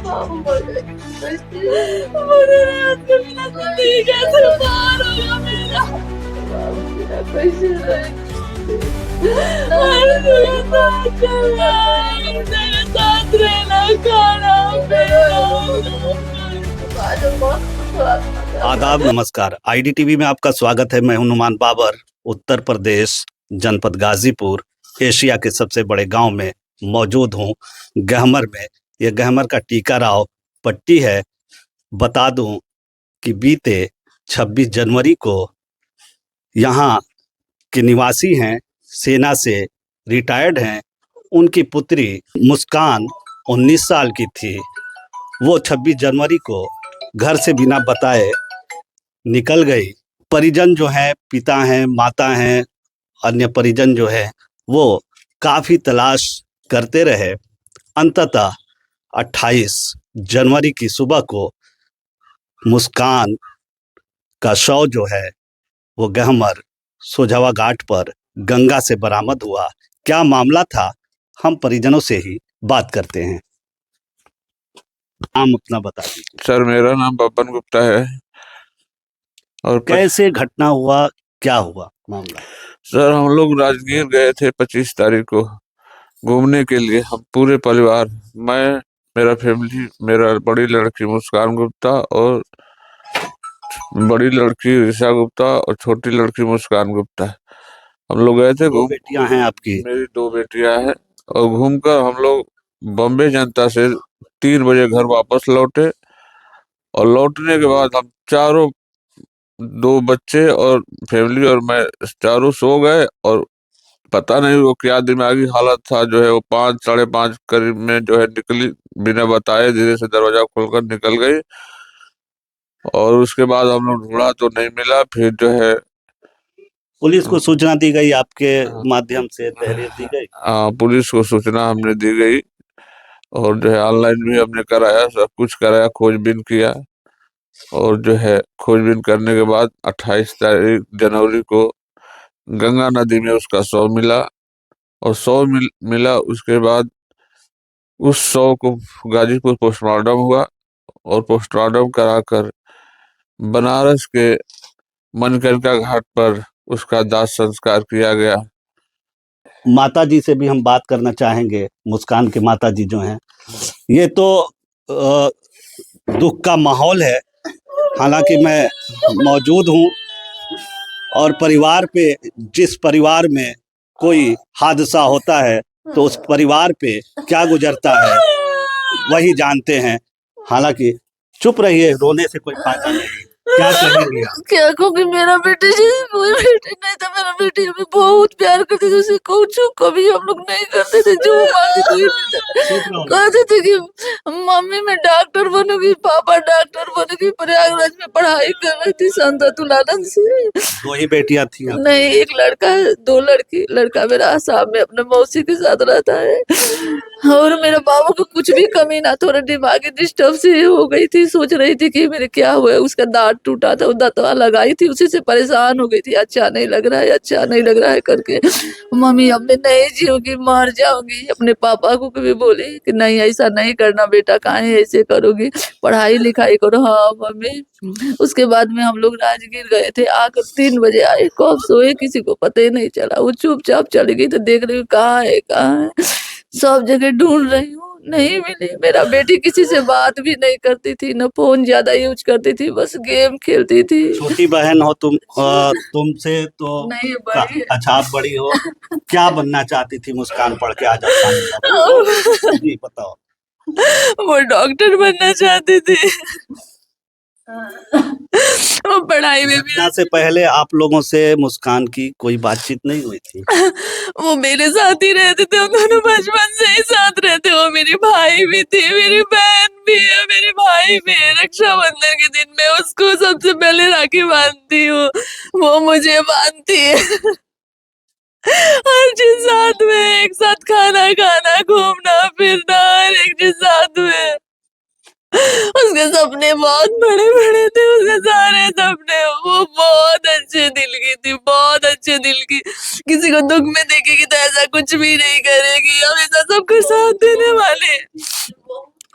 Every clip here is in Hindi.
मुझे रात को बिना जिंदगी कैसे पार होगा मेरा। हर जगह साथ चलना, हर जगह साथ रहना, खाना पीना। आदाब, नमस्कार। आईडीटीवी में आपका स्वागत है। मैं हूं नुमान बाबर। उत्तर प्रदेश, जनपद गाजीपुर, एशिया के सबसे बड़े गांव में मौजूद हूं, गहमर में। यह गहमर का टीकाराव पट्टी है। बता दूं कि बीते 26 जनवरी को यहाँ के निवासी हैं, सेना से रिटायर्ड हैं। उनकी पुत्री मुस्कान 19 साल की थी। वो 26 जनवरी को घर से बिना बताए निकल गई। परिजन जो हैं, पिता हैं, माता हैं, अन्य परिजन जो है वो काफ़ी तलाश करते रहे। अंततः 28 जनवरी की सुबह को मुस्कान का शव जो है वो गहमर सोझवा घाट पर गंगा से बरामद हुआ। क्या मामला था, हम परिजनों से ही बात करते हैं। नाम अपना बता दीजिए। सर, मेरा नाम बब्बन गुप्ता है। और कैसे घटना हुआ, क्या हुआ मामला? सर, हम लोग राजगीर गए थे 25 तारीख को घूमने के लिए। हम पूरे परिवार, मैं, मेरा फैमिली, मेरा बड़ी लड़की मुस्कान गुप्ता और बड़ी लड़की ऋषा गुप्ता और छोटी लड़की मुस्कान गुप्ता। हम लोग गए थे। 2 बेटियां हैं आपकी? मेरी 2 बेटियां हैं। और घूमकर हम लोग बॉम्बे जनता से 3 बजे घर वापस लौटे। और लौटने के बाद हम चारों, 2 बच्चे और फैमिली और मैं, चारों सो गए। और पता नहीं वो क्या दिमागी हालत था, जो है वो 5 साढ़े 5 करीब में जो है निकली, बिना बताए धीरे से दरवाजा खोलकर निकल गई। और उसके बाद हम लोग ढूंढा तो नहीं मिला। फिर जो है पुलिस को सूचना दी गई, आपके माध्यम से तहरीर दी गई? पुलिस को सूचना हमने दी गई। और जो है ऑनलाइन भी हमने कराया, सब कुछ कराया, खोजबीन किया। और जो है खोजबीन करने के बाद 28 जनवरी को गंगा नदी में उसका शव मिला। और शव मिला, उसके बाद उस शव को गाजीपुर पोस्टमार्टम हुआ। और पोस्टमार्टम कराकर बनारस के मणिकर्णिका घाट पर उसका दाह संस्कार किया गया। माता जी से भी हम बात करना चाहेंगे। मुस्कान के माता जी जो हैं, ये तो दुख का माहौल है। हालांकि मैं मौजूद हूँ और परिवार पे, जिस परिवार में कोई हादसा होता है तो उस परिवार पे क्या गुजरता है वही जानते हैं। हालांकि चुप रहिए, रोने से कोई फायदा नहीं। क्या कहेंगे आप? क्या कहूँगी, मेरा बेटे जैसे कोई बेटे नहीं था। मेरा बेटे हमें बहुत प्यार करते थे। उसे कौचू कभी हम लोग नहीं करते थे, जो मांगे तो ही मिलता था। कहते थे कि मम्मी मैं डॉक्टर बनूंगी, पापा डॉक्टर बनूंगी। प्रयागराज में पढ़ाई कर रही थी संततुलानंद से। 2 ही बेटियां थी आपकी? नहीं, 1 लड़का है, 2 लड़की। लड़का मेरा आसाम में अपने मौसी के साथ रहता है। और मेरे बाबू को कुछ भी कमी ना, थोड़ा दिमागी डिस्टर्ब से हो गई थी। सोच रही थी कि मेरे क्या हुआ है। उसका दांत टूटा था, वो दतवा लगाई थी, उसी से परेशान हो गई थी। अच्छा नहीं लग रहा है, अच्छा नहीं लग रहा है करके। मम्मी अब मैं नहीं जीऊंगी, मर जाऊंगी। अपने पापा को भी बोली कि नहीं ऐसा नहीं करना बेटा, काहे ऐसे करोगी, पढ़ाई लिखाई करो। हाँ मम्मी। उसके बाद में हम लोग राजगीर गए थे। आकर 3 बजे आए, कब सोए किसी को पता ही नहीं चला। वो चुपचाप चली गई। तो देख रही हूँ कहाँ है, कहाँ है। सब जगह ढूंढ रही हूँ, नहीं मिली। मेरा बेटी किसी से बात भी नहीं करती थी, न फोन ज्यादा यूज करती थी, बस गेम खेलती थी। छोटी बहन हो तुम, तुमसे तो नहीं, बड़ी है। अच्छा, आप बड़ी हो। क्या बनना चाहती थी मुस्कान, पढ़ के आज आप सामने जी बताओ। वो डॉक्टर बनना चाहती थी। वो पढ़ाई में भी घटना से पहले आप लोगों से मुस्कान की कोई बातचीत नहीं हुई थी? वो मेरे साथ ही रहते थे। हम दोनों बचपन से ही साथ रहते। वो मेरी भाई भी थी, मेरी बहन भी है, मेरे भाई भी है। रक्षाबंधन के दिन मैं उसको सबसे पहले राखी बांधती हूँ, वो मुझे बांधती है। हर चीज साथ में, एक साथ खाना खाना, घूमना फिरना, हर एक चीज साथ में। उसके सपने बहुत बड़े बड़े थे, उसके सारे सपने। वो बहुत अच्छे दिल की थी, बहुत अच्छे दिल की। किसी को दुख में देखेगी तो ऐसा कुछ भी नहीं करेगी, हमेशा सबका साथ देने वाले।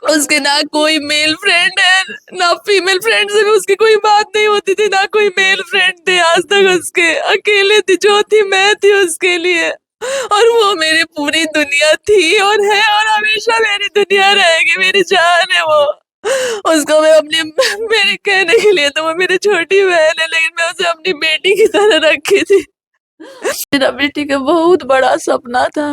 उसके ना कोई मेल फ्रेंड है ना फीमेल फ्रेंड से भी उसकी कोई बात नहीं होती थी, ना कोई मेल फ्रेंड थे आज तक उसके। अकेले थी, जो थी मैं थी उसके लिए, और वो मेरी पूरी दुनिया थी और है और हमेशा मेरी दुनिया रहेगी, मेरी जान है वो। उसको मैं अपनी मेरे कहने के लिए तो वो मेरी छोटी बहन है, लेकिन मैं उसे अपनी बेटी की तरह रखी थी। मेरा बेटी का बहुत बड़ा सपना था।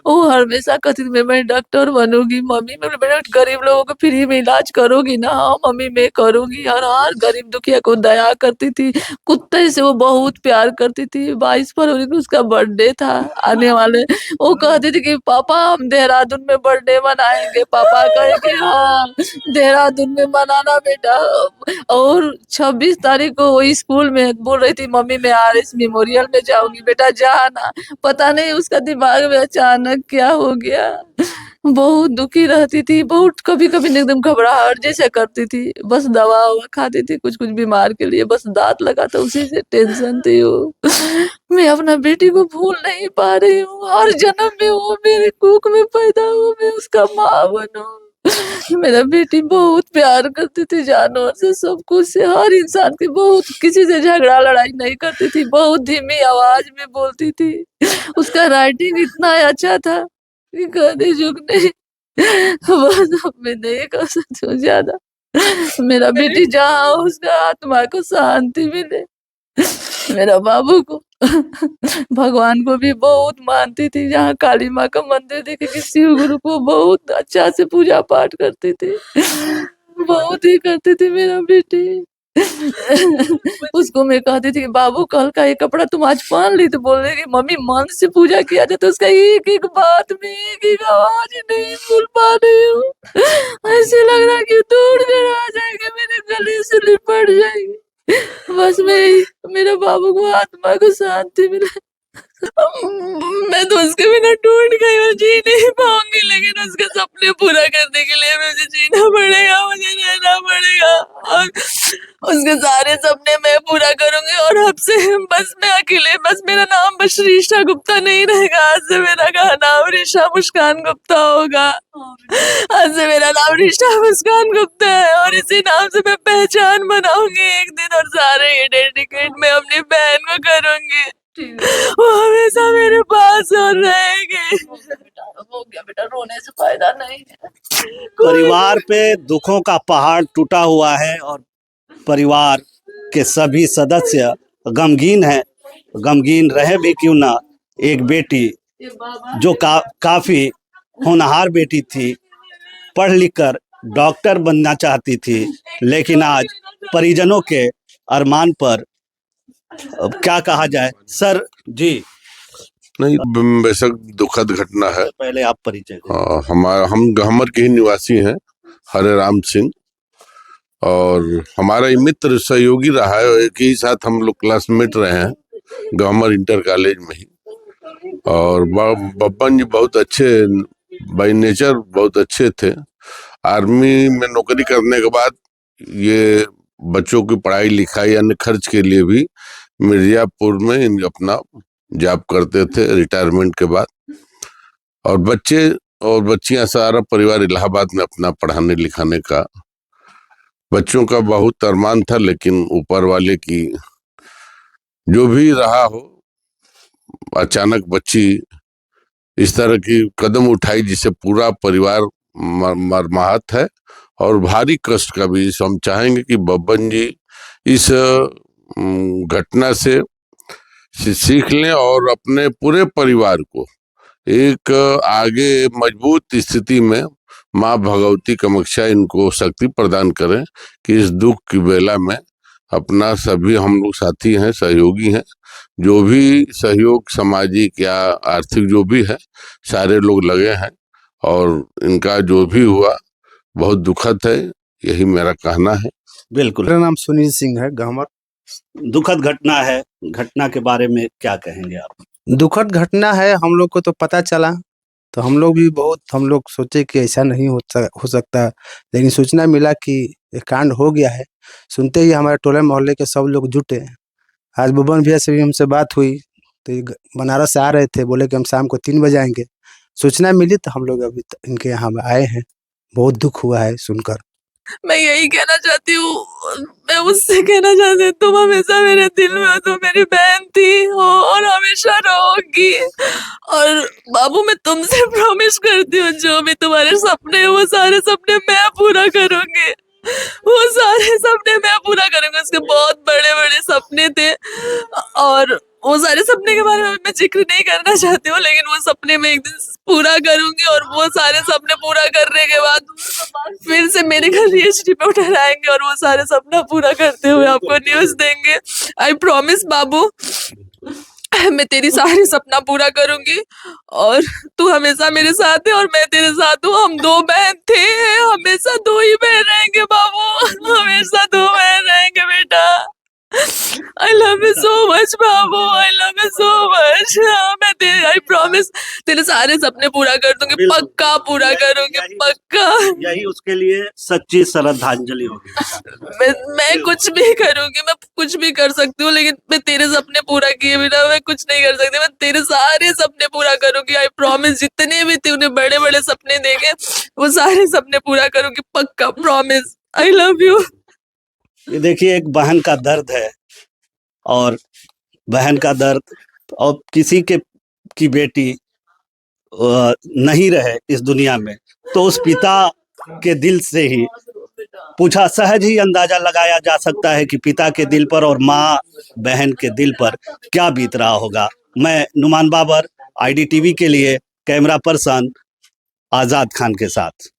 वो हमेशा कहती थी मैं डॉक्टर बनूँगी, मम्मी मैं बेटा गरीब लोगों को फ्री में इलाज करोगी ना? हाँ, मम्मी मैं करूँगी। और हर गरीब दुखिया को दया करती थी। कुत्ते से वो बहुत प्यार करती थी। 22 फरवरी को उसका बर्थडे था आने वाले। वो कहती थी कि पापा हम देहरादून में बर्थडे मनाएँगे। पापा कहे कि हाँ, देहरादून में मनाना बेटा। और 26 तारीख को वो स्कूल में बोल रही थी मम्मी मैं आरएस मेमोरियल में जाऊंगी, बेटा जा ना। पता नहीं उसका दिमाग में अचानक क्या हो गया। बहुत दुखी रहती थी, बहुत कभी-कभी ना एकदम घबराहट जैसे करती थी। बस दवा-ववा खाती थी कुछ-कुछ बीमार के लिए, बस दाँत लगा था उसी से टेंशन थी वो। मैं अपना बेटी को भूल नहीं पा रही हूँ। हर जन्म में वो मेरे कुख में पैदा हो, मैं उसका माँ बनूँ। मेरा बेटी बहुत प्यार करती थी जानवर से, सब कुछ से, हर इंसान की बहुत, किसी से झगड़ा लड़ाई नहीं करती थी, बहुत धीमी आवाज में बोलती थी। उसका राइटिंग इतना अच्छा था कि कहने जोग नहीं। बस अब मैं नहीं कर सकती हूँ ज्यादा। मेरा बेटी जहाँ हो उसका आत्मा को शांति मिले। मेरा बाबू को भगवान को भी बहुत मानती थी। जहाँ काली माँ का मंदिर देखेगी, शिव गुरु को बहुत अच्छा से पूजा पाठ करती थी। बहुत ही करती थी मेरा बेटी। उसको मैं कहती थी कि बाबू कल का ये कपड़ा तुम आज पहन ली, तो बोल रही कि मम्मी मन से पूजा किया जाए तो उसका एक-एक बात में एक-एक आवाज़ नहीं भूल पा रही हूँ। ऐसे लग रहा है कि दौड़ कर आ जाएगी, मेरे गले से लिपट जाएगी। बस मैं मेरे बाबू को आत्मा को शांति मिले। मैं तो उसके बिना टूट गई और जी नहीं पाऊँगी, लेकिन उसके सपने पूरा करने के लिए मुझे जीना पड़ेगा, मुझे रहना पड़ेगा और उसके सारे सपने मैं पूरा करूँगी। और अब से बस मैं अकेले, बस मेरा नाम बस ऋषा गुप्ता नहीं रहेगा। आज से मेरा नाम ऋषा मुस्कान गुप्ता होगा। आज से मेरा नाम ऋषा मुस्कान गुप्ता है और इसी नाम से मैं पहचान बनाऊँगी एक दिन, और सारे ये डेडिकेट मैं अपनी बहन को करूँगी। वो हमेशा मेरे पास और रहेगी। हो गया बेटा, रोने से फायदा नहीं है। परिवार पे दुखों का पहाड़ टूटा हुआ है और परिवार के सभी सदस्य गमगीन हैं। गमगीन रहे भी क्यों ना, एक बेटी जो काफी होनहार बेटी थी, पढ़ लिख कर डॉक्टर बनना चाहती थी, लेकिन आज परिजनों के अरमान पर अब क्या कहा जाए। सर जी, नहीं, बेशक दुखद घटना है। पहले आप परिचय दें। हम गहमर के ही निवासी हैं, हरे राम सिंह, और हमारा ये मित्र सहयोगी रहा है। एक ही साथ हम लोग क्लासमेट रहे हैं गहमर इंटर कॉलेज में ही। और बब्बन जी बहुत अच्छे, बाई नेचर बहुत अच्छे थे। आर्मी में नौकरी करने के बाद ये बच्चों की पढ़ाई लिखाई अन्य खर्च के लिए भी मिर्जापुर में अपना जॉब करते थे रिटायरमेंट के बाद। और बच्चे और बच्चियां, सारा परिवार इलाहाबाद में अपना पढ़ाने लिखाने का, बच्चों का बहुत अरमान था, लेकिन ऊपर वाले की जो भी रहा हो, अचानक बच्ची इस तरह की कदम उठाई जिससे पूरा परिवार मर्माहत है और भारी कष्ट का भी। हम चाहेंगे कि बब्बन जी इस घटना से सीख लें और अपने पूरे परिवार को एक आगे मजबूत स्थिति में माँ भगवती कामाख्या इनको शक्ति प्रदान करें कि इस दुख की बेला में अपना, सभी हम लोग साथी हैं, सहयोगी हैं, जो भी सहयोग सामाजिक या आर्थिक जो भी है, सारे लोग लगे हैं और इनका जो भी हुआ बहुत दुखद है, यही मेरा कहना है। बिल्कुल, मेरा नाम सुनील सिंह है, गहमर। दुखद घटना है, घटना के बारे में क्या कहेंगे आप? दुखद घटना है, हम लोग को तो पता चला तो हम लोग सोचे कि ऐसा नहीं हो सकता, लेकिन सूचना मिला कि एक कांड हो गया है। सुनते ही हमारे टोले मोहल्ले के सब लोग जुटे। आज बुबन भैया से भी हमसे बात हुई तो ये बनारस से आ रहे थे, बोले कि हम शाम को 3 बजे आएंगे। सूचना मिली तो हम लोग अभी इनके यहाँ आए हैं। बहुत दुख हुआ है सुनकर। मैं यही कहना चाहती हूँ, मैं उससे कहना चाहती हूँ, तुम हमेशा मेरे दिल में हो, तुम मेरी बहन थी, हो और हमेशा रहोगी। और बाबू मैं तुमसे प्रॉमिस करती हूँ, जो भी तुम्हारे सपने हैं वो सारे सपने मैं पूरा करूंगी, वो सारे सपने मैं पूरा करूंगी। उसके बहुत बड़े बड़े सपने थे और वो सारे सपने के बारे में मैं जिक्र नहीं करना चाहती हूँ, लेकिन वो सपने मैं एक दिन पूरा करूंगी और वो सारे सपने पूरा करने के बाद फिर से मेरे घर रिएक्शन रिपोर्टर आएंगे और वो सारे सपना पूरा करते हुए आपको न्यूज देंगे। आई प्रॉमिस बाबू, मैं तेरी सारी सपना पूरा करूंगी और तू हमेशा मेरे साथ है और मैं तेरे साथ हूँ। हम 2 बहन थे, हमेशा 2 ही बहन रहेंगे बाबू, हमेशा 2 बहन रहेंगे बेटा। I love you so much Babu, I love you so much. मैं तेरे, आई प्रॉमिस तेरे सारे सपने पूरा कर दूंगी, बिल्कुल। पक्का पूरा करूंगी, पक्का। यही उसके लिए सच्ची श्रद्धांजलि होगी। मैं कुछ भी करूंगी, मैं कुछ भी कर सकती हूँ, लेकिन मैं तेरे सपने पूरा किए बिना मैं कुछ नहीं कर सकती। मैं तेरे सारे सपने पूरा करूंगी, आई प्रॉमिस। जितने भी तूने बड़े बड़े सपने देखे वो सारे सपने पूरा करूंगी, पक्का प्रॉमिस। I love you. ये देखिए, एक बहन का दर्द है और बहन का दर्द, और किसी की बेटी नहीं रहे इस दुनिया में, तो उस पिता के दिल से ही पूछा, सहज ही अंदाजा लगाया जा सकता है कि पिता के दिल पर और माँ बहन के दिल पर क्या बीत रहा होगा। मैं नुमान बाबर, IDTV के लिए कैमरा पर्सन आजाद खान के साथ।